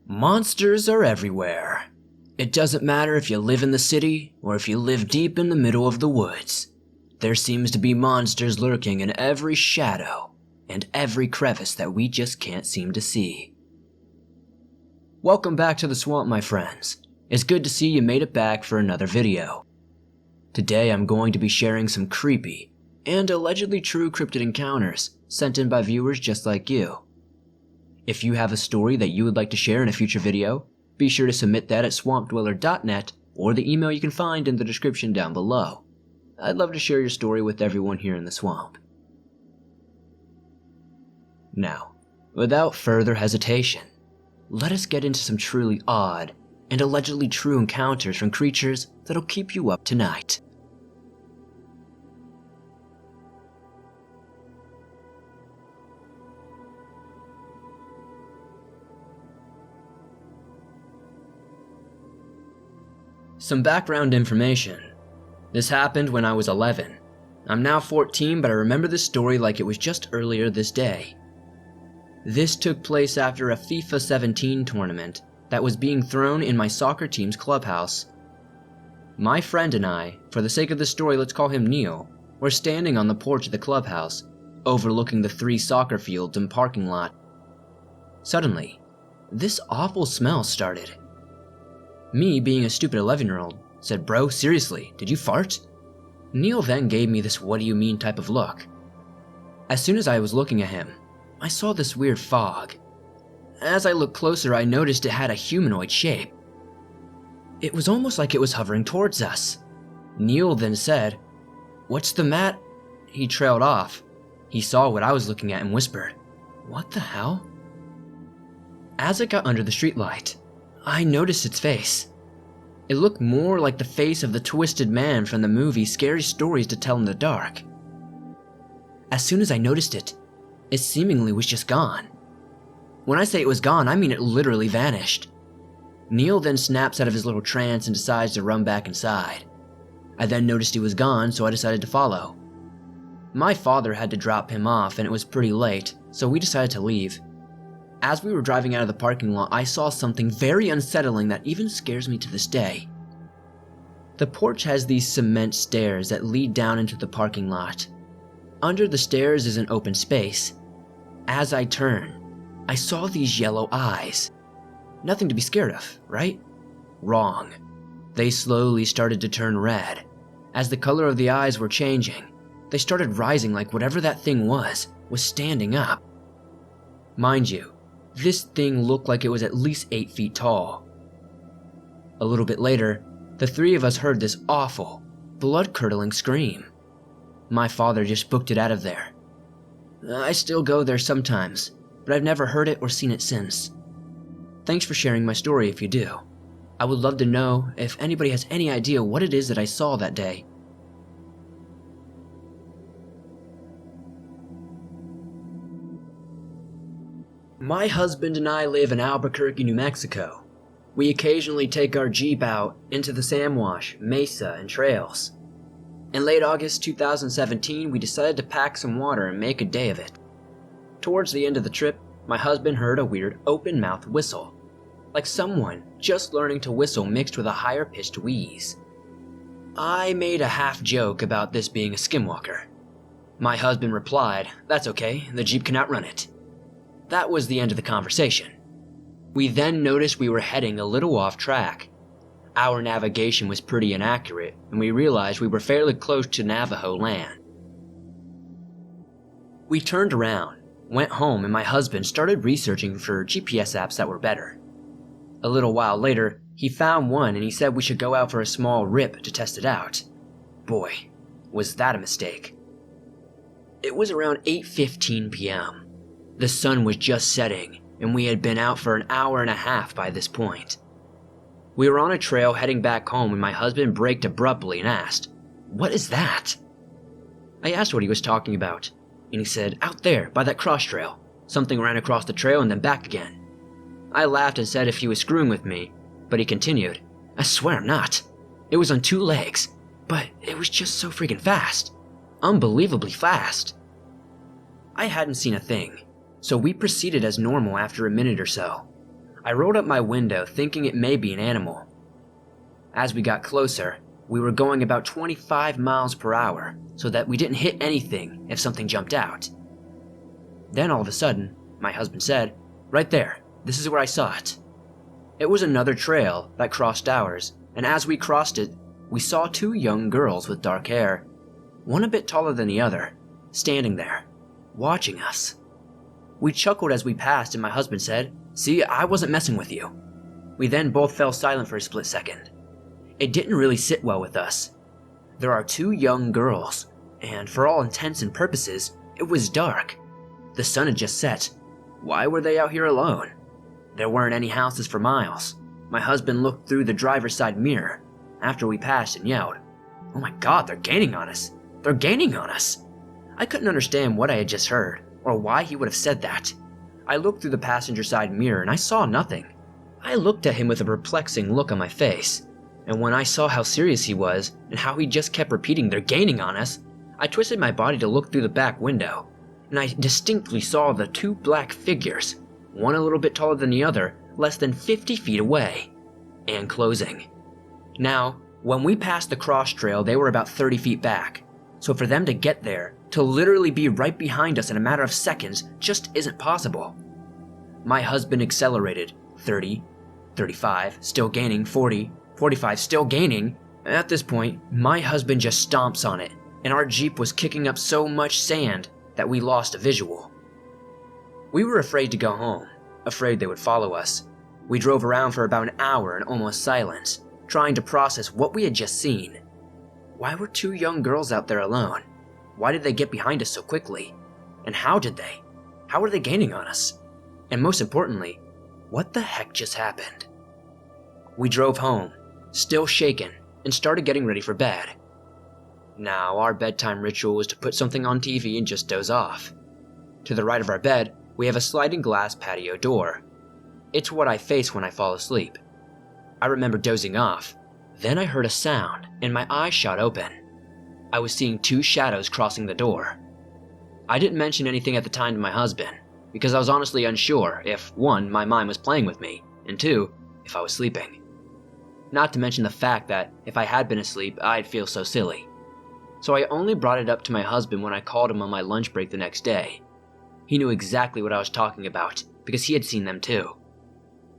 Monsters are everywhere. It doesn't matter if you live in the city or if you live deep in the middle of the woods. There seems to be monsters lurking in every shadow and every crevice that we just can't seem to see. Welcome back to the swamp, my friends. It's good to see you made it back for another video. Today I'm going to be sharing some creepy and allegedly true cryptid encounters sent in by viewers just like you. If you have a story that you would like to share in a future video, be sure to submit that at swampdweller.net or the email you can find in the description down below. I'd love to share your story with everyone here in the swamp. Now, without further hesitation, let us get into some truly odd and allegedly true encounters from creatures that'll keep you up tonight. Some background information. This happened when I was 11. I'm now 14, but I remember this story like it was just earlier this day. This took place after a FIFA 17 tournament that was being thrown in my soccer team's clubhouse. My friend and I, for the sake of the story let's call him Neil, were standing on the porch of the clubhouse, overlooking the 3 soccer fields and parking lot. Suddenly, this awful smell started. Me, being a stupid 11-year-old, said, "Bro, seriously, did you fart?" Neil then gave me this "what do you mean" type of look. As soon as I was looking at him, I saw this weird fog. As I looked closer, I noticed it had a humanoid shape. It was almost like it was hovering towards us. Neil then said, "What's the mat?" He trailed off. He saw what I was looking at and whispered, "What the hell?" As it got under the streetlight, I noticed its face. It looked more like the face of the twisted man from the movie Scary Stories to Tell in the Dark. As soon as I noticed it, it seemingly was just gone. When I say it was gone, I mean it literally vanished. Neil then snaps out of his little trance and decides to run back inside. I then noticed he was gone, so I decided to follow. My father had to drop him off and it was pretty late, so we decided to leave. As we were driving out of the parking lot, I saw something very unsettling that even scares me to this day. The porch has these cement stairs that lead down into the parking lot. Under the stairs is an open space. As I turned, I saw these yellow eyes. Nothing to be scared of, right? Wrong. They slowly started to turn red. As the color of the eyes were changing, they started rising like whatever that thing was standing up. Mind you, this thing looked like it was at least 8 feet tall. A little bit later, the 3 of us heard this awful, blood-curdling scream. My father just booked it out of there. I still go there sometimes, but I've never heard it or seen it since. Thanks for sharing my story if you do. I would love to know if anybody has any idea what it is that I saw that day. My husband and I live in Albuquerque, New Mexico. We occasionally take our Jeep out into the Samwash, Mesa, and trails. In late August 2017, we decided to pack some water and make a day of it. Towards the end of the trip, my husband heard a weird open-mouthed whistle, like someone just learning to whistle mixed with a higher-pitched wheeze. I made a half joke about this being a skinwalker. My husband replied, "That's okay, the Jeep can outrun it." That was the end of the conversation. We then noticed we were heading a little off track. Our navigation was pretty inaccurate, and we realized we were fairly close to Navajo land. We turned around, went home, and my husband started researching for GPS apps that were better. A little while later, he found one and he said we should go out for a small rip to test it out. Boy, was that a mistake. It was around 8:15 p.m. The sun was just setting, and we had been out for an hour and a half by this point. We were on a trail heading back home when my husband braked abruptly and asked, "What is that?" I asked what he was talking about, and he said, "Out there, by that cross trail. Something ran across the trail and then back again." I laughed and said if he was screwing with me, but he continued, "I swear I'm not. It was on 2 legs, but it was just so freaking fast. Unbelievably fast." I hadn't seen a thing, so we proceeded as normal after a minute or so. I rolled up my window thinking it may be an animal. As we got closer, we were going about 25 miles per hour so that we didn't hit anything if something jumped out. Then all of a sudden, my husband said, "Right there, this is where I saw it." It was another trail that crossed ours, and as we crossed it, we saw two young girls with dark hair, one a bit taller than the other, standing there, watching us. We chuckled as we passed and my husband said, "See, I wasn't messing with you." We then both fell silent for a split second. It didn't really sit well with us. There are two young girls, and for all intents and purposes, it was dark. The sun had just set. Why were they out here alone? There weren't any houses for miles. My husband looked through the driver's side mirror after we passed and yelled, "Oh my God, they're gaining on us! They're gaining on us!" I couldn't understand what I had just heard, or why he would have said that. I looked through the passenger side mirror and I saw nothing. I looked at him with a perplexing look on my face, and when I saw how serious he was and how he just kept repeating "they're gaining on us," I twisted my body to look through the back window, and I distinctly saw the two black figures, one a little bit taller than the other, less than 50 feet away, and closing. Now, when we passed the cross trail, they were about 30 feet back, so for them to get there, to literally be right behind us in a matter of seconds, just isn't possible. My husband accelerated, 30, 35, still gaining, 40, 45, still gaining. At this point, my husband just stomps on it, and our Jeep was kicking up so much sand that we lost a visual. We were afraid to go home, afraid they would follow us. We drove around for about an hour in almost silence, trying to process what we had just seen. Why were two young girls out there alone? Why did they get behind us so quickly? And how did they? How were they gaining on us? And most importantly, what the heck just happened? We drove home, still shaken, and started getting ready for bed. Now, our bedtime ritual was to put something on TV and just doze off. To the right of our bed, we have a sliding glass patio door. It's what I face when I fall asleep. I remember dozing off. Then I heard a sound, and my eyes shot open. I was seeing two shadows crossing the door. I didn't mention anything at the time to my husband, because I was honestly unsure if, one, my mind was playing with me, and two, if I was sleeping. Not to mention the fact that, if I had been asleep, I'd feel so silly. So I only brought it up to my husband when I called him on my lunch break the next day. He knew exactly what I was talking about, because he had seen them too.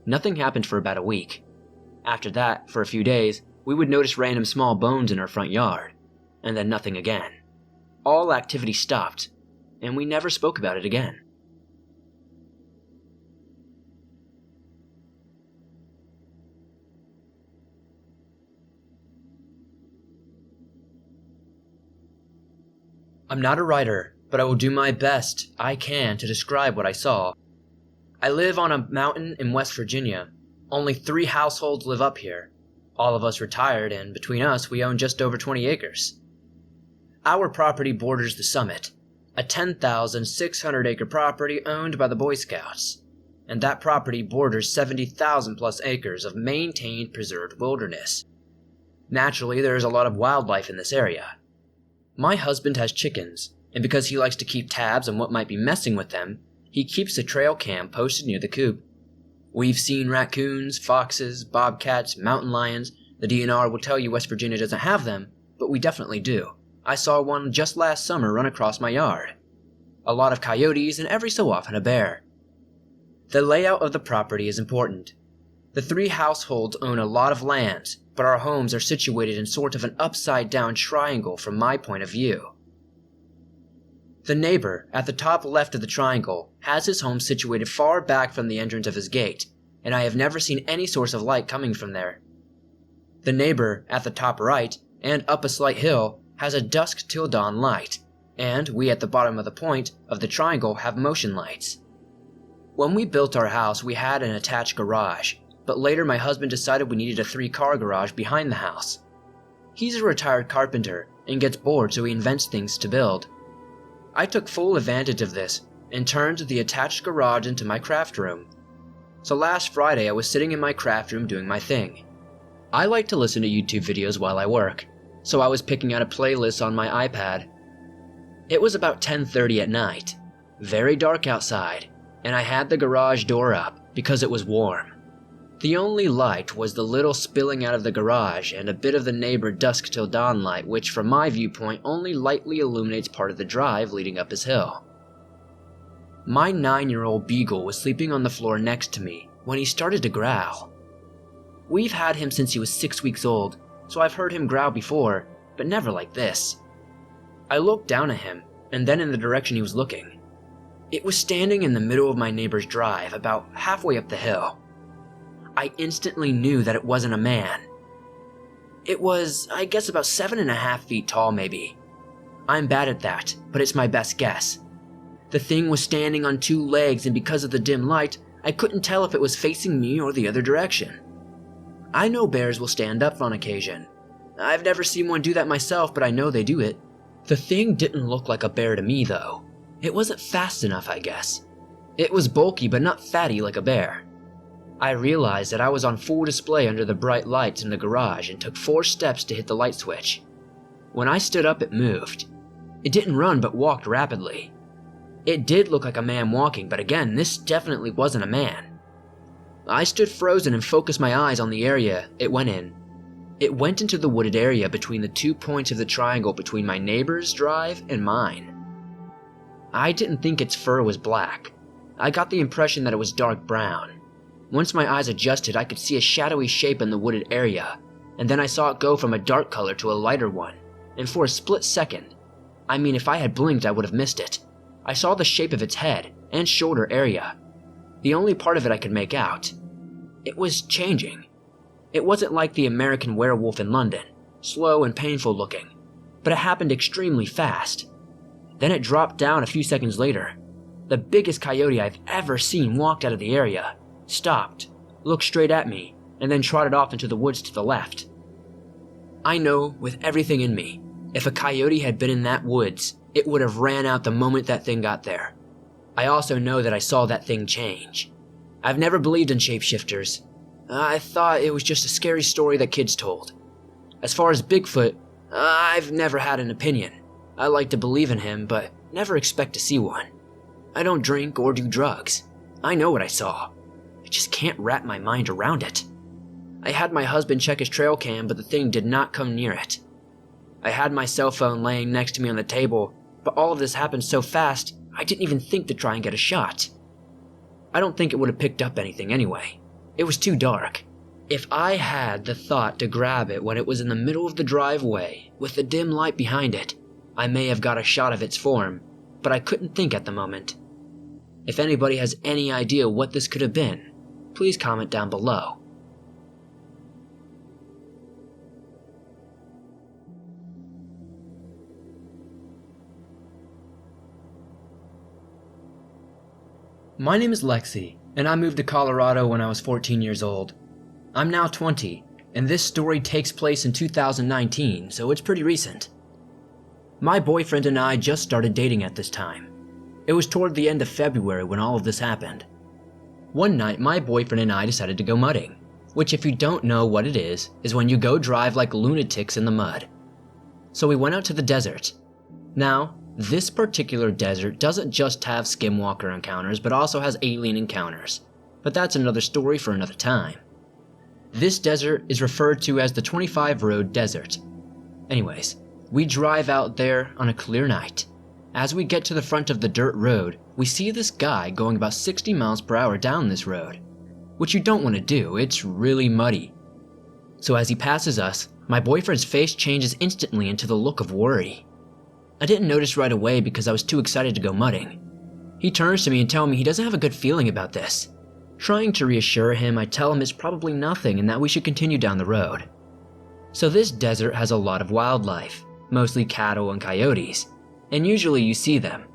Nothing happened for about a week. After that, for a few days, we would notice random small bones in our front yard, and then nothing again. All activity stopped, and we never spoke about it again. I'm not a writer, but I will do my best I can to describe what I saw. I live on a mountain in West Virginia. Only 3 households live up here. All of us retired, and between us, we own just over 20 acres. Our property borders the summit, a 10,600-acre property owned by the Boy Scouts, and that property borders 70,000 plus acres of maintained preserved wilderness. Naturally, there is a lot of wildlife in this area. My husband has chickens, and because he likes to keep tabs on what might be messing with them, he keeps a trail cam posted near the coop. We've seen raccoons, foxes, bobcats, mountain lions. The DNR will tell you West Virginia doesn't have them, but we definitely do. I saw one just last summer run across my yard. A lot of coyotes and every so often a bear. The layout of the property is important. The 3 households own a lot of land, but our homes are situated in sort of an upside-down triangle from my point of view. The neighbor, at the top left of the triangle, has his home situated far back from the entrance of his gate, and I have never seen any source of light coming from there. The neighbor, at the top right, and up a slight hill, has a dusk till dawn light, and we at the bottom of the point of the triangle have motion lights. When we built our house, we had an attached garage, but later my husband decided we needed a 3-car garage behind the house. He's a retired carpenter and gets bored, so he invents things to build. I took full advantage of this and turned the attached garage into my craft room. So last Friday I was sitting in my craft room doing my thing. I like to listen to YouTube videos while I work, so I was picking out a playlist on my iPad. It was about 10:30 at night, very dark outside, and I had the garage door up because it was warm. The only light was the little spilling out of the garage and a bit of the neighbor dusk till dawn light, which from my viewpoint only lightly illuminates part of the drive leading up his hill. My 9-year-old beagle was sleeping on the floor next to me when he started to growl. We've had him since he was 6 weeks old, so I've heard him growl before, but never like this. I looked down at him, and then in the direction he was looking. It was standing in the middle of my neighbor's drive, about halfway up the hill. I instantly knew that it wasn't a man. It was, I guess, about 7.5 feet tall maybe. I'm bad at that, but it's my best guess. The thing was standing on 2 legs, and because of the dim light, I couldn't tell if it was facing me or the other direction. I know bears will stand up on occasion. I've never seen one do that myself, but I know they do it. The thing didn't look like a bear to me though. It wasn't fast enough, I guess. It was bulky but not fatty like a bear. I realized that I was on full display under the bright lights in the garage and took 4 steps to hit the light switch. When I stood up, it moved. It didn't run but walked rapidly. It did look like a man walking, but again, this definitely wasn't a man. I stood frozen and focused my eyes on the area it went in. It went into the wooded area between the 2 points of the triangle between my neighbor's drive and mine. I didn't think its fur was black. I got the impression that it was dark brown. Once my eyes adjusted, I could see a shadowy shape in the wooded area, and then I saw it go from a dark color to a lighter one, and for a split second, I mean if I had blinked I would have missed it, I saw the shape of its head and shoulder area. The only part of it I could make out. It was changing. It wasn't like the American werewolf in London, slow and painful looking, but it happened extremely fast. Then it dropped down a few seconds later. The biggest coyote I've ever seen walked out of the area, stopped, looked straight at me, and then trotted off into the woods to the left. I know, with everything in me, if a coyote had been in that woods, it would have ran out the moment that thing got there. I also know that I saw that thing change. I've never believed in shapeshifters. I thought it was just a scary story that kids told. As far as Bigfoot, I've never had an opinion. I like to believe in him, but never expect to see one. I don't drink or do drugs. I know what I saw. I just can't wrap my mind around it. I had my husband check his trail cam, but the thing did not come near it. I had my cell phone laying next to me on the table, but all of this happened so fast, I didn't even think to try and get a shot. I don't think it would have picked up anything anyway. It was too dark. If I had the thought to grab it when it was in the middle of the driveway, with the dim light behind it, I may have got a shot of its form, but I couldn't think at the moment. If anybody has any idea what this could have been, please comment down below. My name is Lexi, and I moved to Colorado when I was 14 years old. I'm now 20, and this story takes place in 2019, so it's pretty recent. My boyfriend and I just started dating at this time. It was toward the end of February when all of this happened. One night, my boyfriend and I decided to go mudding, which if you don't know what it is when you go drive like lunatics in the mud. So we went out to the desert. Now, this particular desert doesn't just have skinwalker encounters, but also has alien encounters. But that's another story for another time. This desert is referred to as the 25 Road Desert. Anyways, we drive out there on a clear night. As we get to the front of the dirt road, we see this guy going about 60 miles per hour down this road, which you don't want to do, it's really muddy. So as he passes us, my boyfriend's face changes instantly into the look of worry. I didn't notice right away because I was too excited to go mudding. He turns to me and tells me he doesn't have a good feeling about this. Trying to reassure him, I tell him it's probably nothing and that we should continue down the road. So this desert has a lot of wildlife, mostly cattle and coyotes, and usually you see them.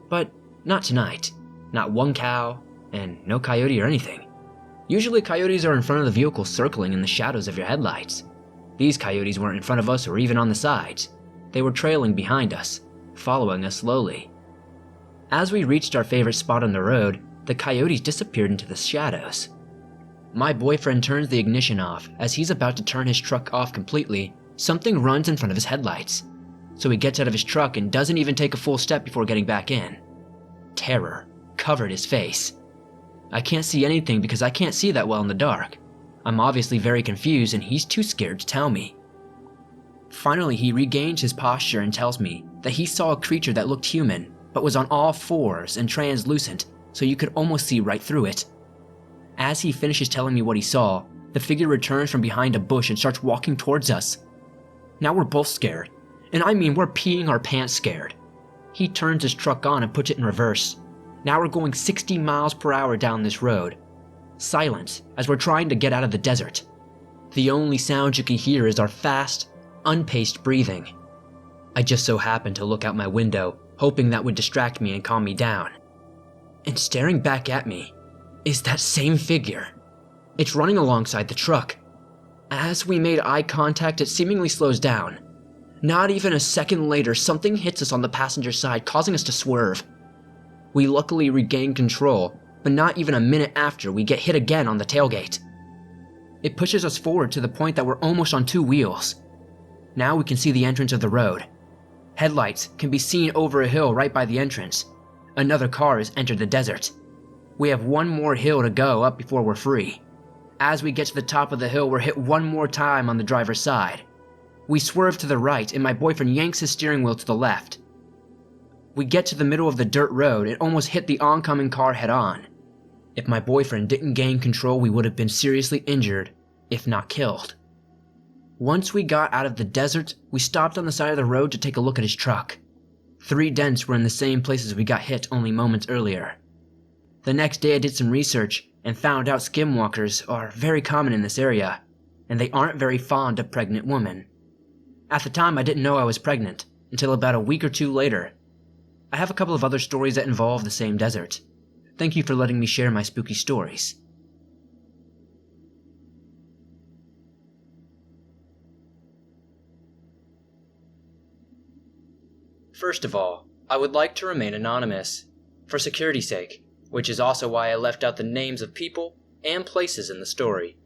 But not tonight. Not one cow, and no coyote or anything. Usually coyotes are in front of the vehicle circling in the shadows of your headlights. These coyotes weren't in front of us or even on the sides. They were trailing behind us, following us slowly. As we reached our favorite spot on the road, the coyotes disappeared into the shadows. My boyfriend turns the ignition off. As he's about to turn his truck off completely, something runs in front of his headlights. So he gets out of his truck and doesn't even take a full step before getting back in. Terror covered his face. I can't see anything because I can't see that well in the dark. I'm obviously very confused and he's too scared to tell me. Finally, he regains his posture and tells me that he saw a creature that looked human, but was on all fours and translucent, so you could almost see right through it. As he finishes telling me what he saw, the figure returns from behind a bush and starts walking towards us. Now we're both scared, and I mean we're peeing our pants scared. He turns his truck on and puts it in reverse. Now we're going 60 miles per hour down this road. Silence as we're trying to get out of the desert. The only sound you can hear is our fast, unpaced breathing. I just so happened to look out my window, hoping that would distract me and calm me down. And staring back at me is that same figure. It's running alongside the truck. As we made eye contact, it seemingly slows down. Not even a second later, something hits us on the passenger side, causing us to swerve. We luckily regain control, but not even a minute after, we get hit again on the tailgate. It pushes us forward to the point that we're almost on two wheels. Now we can see the entrance of the road. Headlights can be seen over a hill right by the entrance. Another car has entered the desert. We have one more hill to go up before we're free. As we get to the top of the hill, we're hit one more time on the driver's side. We swerve to the right and my boyfriend yanks his steering wheel to the left. We get to the middle of the dirt road and almost hit the oncoming car head on. If my boyfriend didn't gain control, we would have been seriously injured, if not killed. Once we got out of the desert, we stopped on the side of the road to take a look at his truck. 3 dents were in the same places we got hit only moments earlier. The next day I did some research and found out skinwalkers are very common in this area, and they aren't very fond of pregnant women. At the time I didn't know I was pregnant, until about a week or 2 later. I have a couple of other stories that involve the same desert. Thank you for letting me share my spooky stories. First of all, I would like to remain anonymous, for security's sake, which is also why I left out the names of people and places in the story.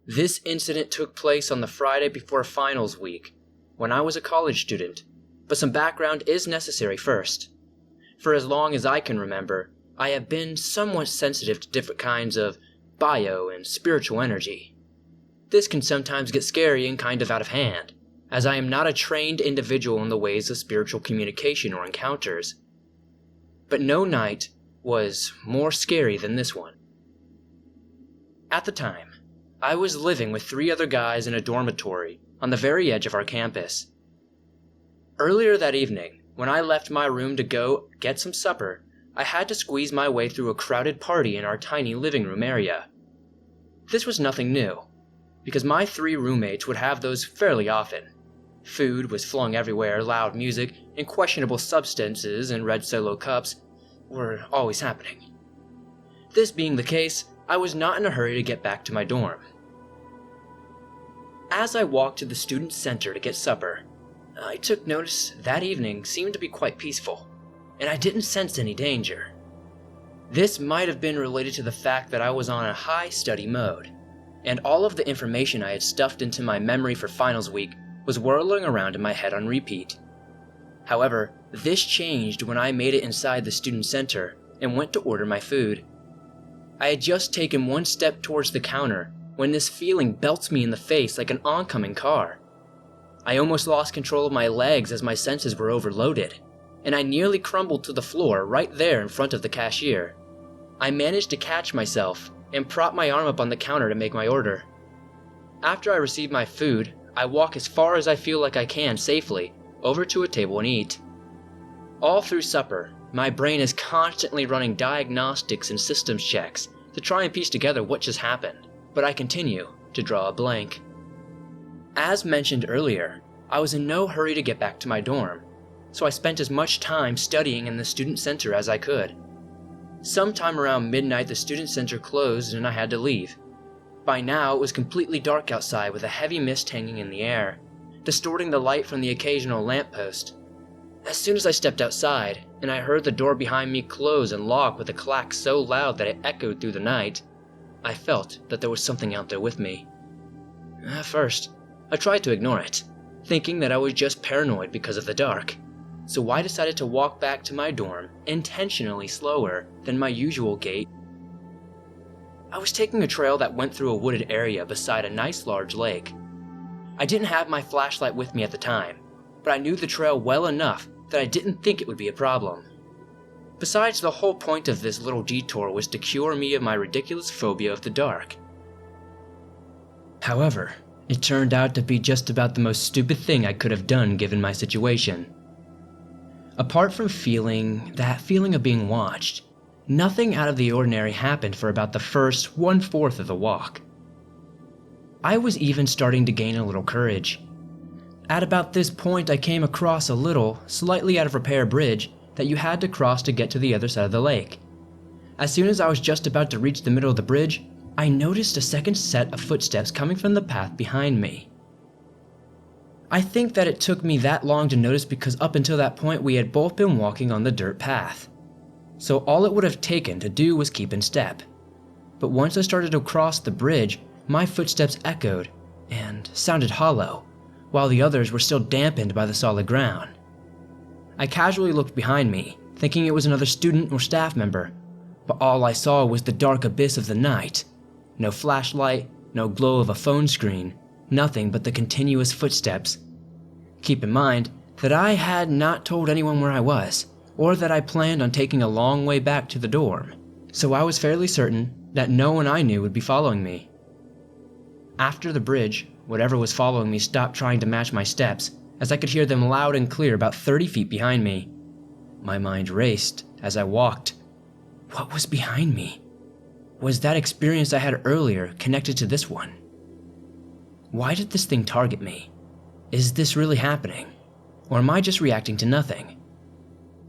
This incident took place on the Friday before finals week, when I was a college student, but some background is necessary first. For as long as I can remember, I have been somewhat sensitive to different kinds of bio and spiritual energy. This can sometimes get scary and kind of out of hand, as I am not a trained individual in the ways of spiritual communication or encounters. But no night was more scary than this one. At the time, I was living with 3 other guys in a dormitory on the very edge of our campus. Earlier that evening, when I left my room to go get some supper, I had to squeeze my way through a crowded party in our tiny living room area. This was nothing new, because my 3 roommates would have those fairly often. Food was flung everywhere, loud music, and questionable substances in red Solo cups were always happening. This being the case, I was not in a hurry to get back to my dorm. As I walked to the student center to get supper, I took notice that evening seemed to be quite peaceful, and I didn't sense any danger. This might have been related to the fact that I was on a high study mode, and all of the information I had stuffed into my memory for finals week was whirling around in my head on repeat. However, this changed when I made it inside the student center and went to order my food. I had just taken one step towards the counter when this feeling belts me in the face like an oncoming car. I almost lost control of my legs as my senses were overloaded, and I nearly crumbled to the floor right there in front of the cashier. I managed to catch myself and prop my arm up on the counter to make my order. After I receive my food, I walk as far as I feel like I can safely over to a table and eat. All through supper, my brain is constantly running diagnostics and systems checks to try and piece together what just happened, but I continue to draw a blank. As mentioned earlier, I was in no hurry to get back to my dorm, so I spent as much time studying in the student center as I could. Sometime around midnight, the student center closed and I had to leave. By now, it was completely dark outside with a heavy mist hanging in the air, distorting the light from the occasional lamppost. As soon as I stepped outside, and I heard the door behind me close and lock with a clack so loud that it echoed through the night, I felt that there was something out there with me. At first, I tried to ignore it, thinking that I was just paranoid because of the dark, so I decided to walk back to my dorm intentionally slower than my usual gait I was taking a trail that went through a wooded area beside a nice large lake. I didn't have my flashlight with me at the time, but I knew the trail well enough that I didn't think it would be a problem. Besides, the whole point of this little detour was to cure me of my ridiculous phobia of the dark. However, it turned out to be just about the most stupid thing I could have done given my situation. Apart from feeling that feeling of being watched, nothing out of the ordinary happened for about the first 1/4 of the walk. I was even starting to gain a little courage. At about this point, I came across a little, slightly out of repair bridge that you had to cross to get to the other side of the lake. As soon as I was just about to reach the middle of the bridge, I noticed a second set of footsteps coming from the path behind me. I think that it took me that long to notice because up until that point we had both been walking on the dirt path. So all it would have taken to do was keep in step. But once I started to cross the bridge, my footsteps echoed and sounded hollow, while the others were still dampened by the solid ground. I casually looked behind me, thinking it was another student or staff member, but all I saw was the dark abyss of the night. No flashlight, no glow of a phone screen, nothing but the continuous footsteps. Keep in mind that I had not told anyone where I was, or that I planned on taking a long way back to the dorm, so I was fairly certain that no one I knew would be following me. After the bridge, whatever was following me stopped trying to match my steps, as I could hear them loud and clear about 30 feet behind me. My mind raced as I walked. What was behind me? Was that experience I had earlier connected to this one? Why did this thing target me? Is this really happening? Or am I just reacting to nothing?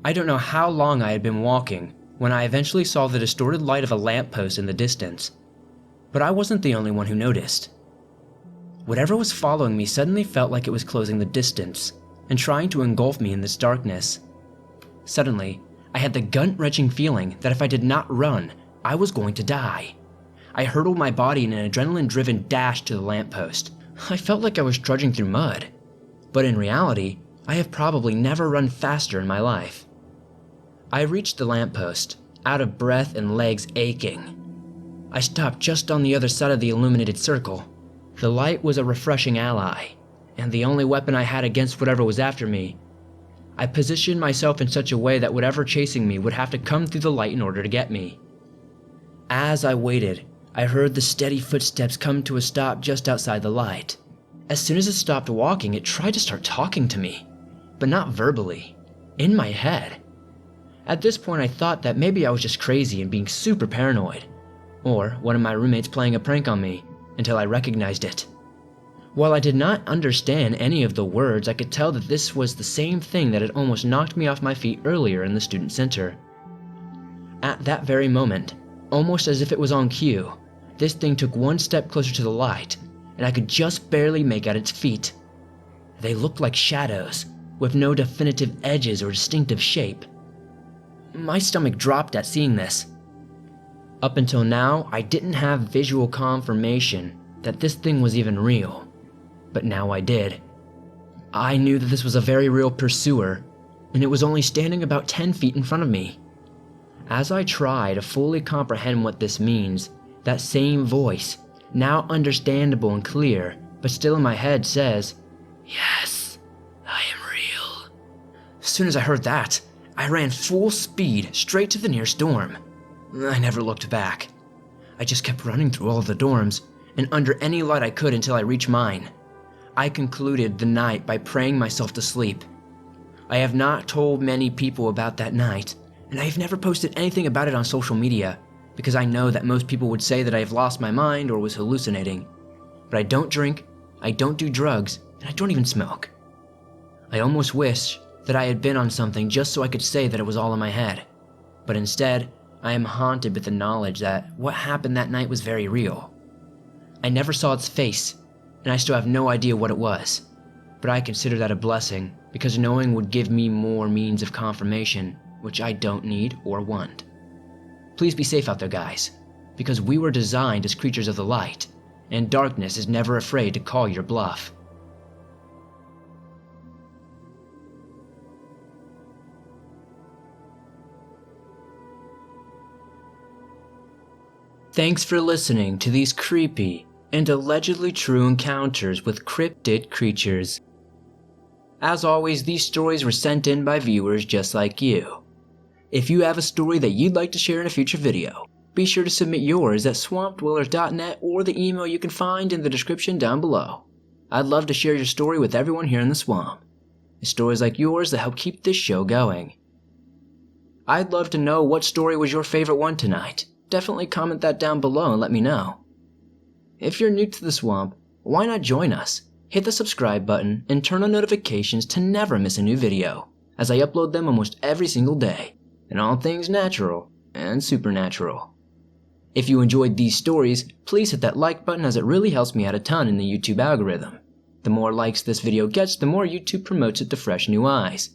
I don't know how long I had been walking when I eventually saw the distorted light of a lamppost in the distance. But I wasn't the only one who noticed. Whatever was following me suddenly felt like it was closing the distance and trying to engulf me in this darkness. Suddenly, I had the gut-wrenching feeling that if I did not run, I was going to die. I hurtled my body in an adrenaline-driven dash to the lamppost. I felt like I was trudging through mud. But in reality, I have probably never run faster in my life. I reached the lamppost, out of breath and legs aching. I stopped just on the other side of the illuminated circle. The light was a refreshing ally, and the only weapon I had against whatever was after me. I positioned myself in such a way that whatever chasing me would have to come through the light in order to get me. As I waited, I heard the steady footsteps come to a stop just outside the light. As soon as it stopped walking, it tried to start talking to me, but not verbally, in my head. At this point, I thought that maybe I was just crazy and being super paranoid, or one of my roommates playing a prank on me, until I recognized it. While I did not understand any of the words, I could tell that this was the same thing that had almost knocked me off my feet earlier in the student center. At that very moment, almost as if it was on cue, this thing took one step closer to the light, and I could just barely make out its feet. They looked like shadows, with no definitive edges or distinctive shape. My stomach dropped at seeing this. Up until now, I didn't have visual confirmation that this thing was even real, but now I did. I knew that this was a very real pursuer, and it was only standing about 10 feet in front of me. As I try to fully comprehend what this means, that same voice, now understandable and clear, but still in my head, says, "Yes, I am real." As soon as I heard that, I ran full speed straight to the nearest dorm. I never looked back. I just kept running through all of the dorms, and under any light I could until I reached mine. I concluded the night by praying myself to sleep. I have not told many people about that night, and I have never posted anything about it on social media, because I know that most people would say that I have lost my mind or was hallucinating. But I don't drink, I don't do drugs, and I don't even smoke. I almost wish that I had been on something just so I could say that it was all in my head. But instead, I am haunted with the knowledge that what happened that night was very real. I never saw its face, and I still have no idea what it was. But I consider that a blessing, because knowing would give me more means of confirmation, which I don't need or want. Please be safe out there, guys, because we were designed as creatures of the light, and darkness is never afraid to call your bluff. Thanks for listening to these creepy and allegedly true encounters with cryptid creatures. As always, these stories were sent in by viewers just like you. If you have a story that you'd like to share in a future video, be sure to submit yours at swampdweller.net or the email you can find in the description down below. I'd love to share your story with everyone here in the swamp. It's stories like yours that help keep this show going. I'd love to know what story was your favorite one tonight. Definitely comment that down below and let me know. If you're new to the swamp, why not join us? Hit the subscribe button and turn on notifications to never miss a new video, as I upload them almost every single day, and all things natural and supernatural. If you enjoyed these stories, please hit that like button as it really helps me out a ton in the YouTube algorithm. The more likes this video gets, the more YouTube promotes it to fresh new eyes.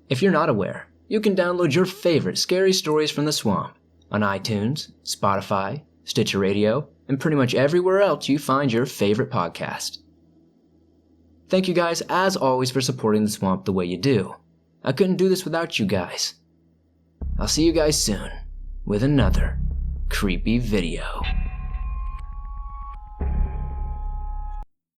If you're not aware, you can download your favorite scary stories from the swamp on iTunes, Spotify, Stitcher Radio, and pretty much everywhere else you find your favorite podcast. Thank you guys as always for supporting the swamp the way you do. I couldn't do this without you guys. I'll see you guys soon with another creepy video.